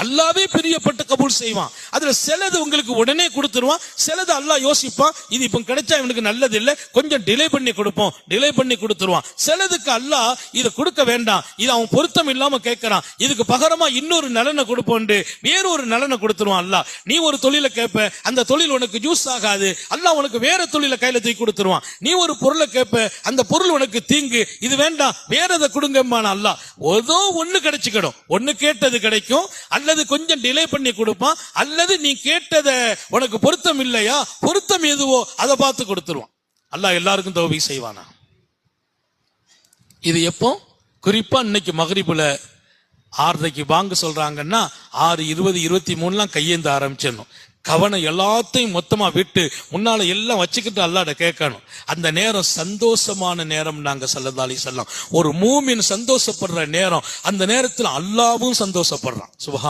அல்லாவே பிரியப்பட்டு கபூல் செய்வான். அதுல சிலது உங்களுக்கு உடனே கொடுத்துருவான், சிலது அல்லாஹ் யோசிப்பான், இது இப்ப கிடைச்சா இவனுக்கு நல்லது இல்ல, கொஞ்சம் டிலே பண்ணி கொடுப்போம், டிலே பண்ணி கொடுத்துருவான். சிலதுக்கு அல்லாஹ் இதை கொடுக்க வேண்டாம், இது அவன் பொருத்தம் இல்லாம கேட்கறான், இதுக்கு பகரமா இன்னொரு நலனை கொடுப்போம், வேறொரு நலனை கொடுத்துருவான் அல்லாஹ். நீ ஒரு தொழிலை கேட்ப, அந்த தொழில் உனக்கு ஜூஸ் ஆகாது, அல்லாஹ் உனக்கு வேற தொழிலை கையில தூக்கி கொடுத்துருவான். நீ ஒரு பொருளை கேட்ப, அந்த பொருள் உனக்கு தீங்கு, இது வேண்டாம் வேற எதை கொடுங்கம்மான அல்லாஹ். ஏதோ ஒண்ணு கிடைச்சுக்கணும், ஒண்ணு கேட்டது கிடைக்கும், அல்லது கொஞ்சம் டிலே பண்ணி கொடுப்பான், அல்லது நீ கேட்டத உனக்கு பொருத்தம் இல்லையா, பொருத்தம் எதுவோ அதை பார்த்து கொடுத்துருவான். அல்லாஹ் எல்லாருக்கும் தௌபீக் செய்வானா. இது எப்போ? குறிப்பா இன்னைக்கு மகரிபுல 6:30 பாங்கு சொல்றாங்கன்னா 6:20 23 கையேந்த ஆரம்பிச்சிடணும். கவனம் எல்லாத்தையும் மொத்தமா விட்டு முன்னால எல்லாம் வச்சுக்கிட்டு அல்லாஹ்ட்ட கேட்கணும். அந்த நேரம் சந்தோஷமான நேரம். நாங்க ஸல்லல்லாஹு அலைஹி வஸல்லம் ஒரு மூமின் சந்தோஷப்படுற நேரம், அந்த நேரத்தில் அல்லாஹ்வும் சந்தோஷப்படுறான். சுப்ஹான்.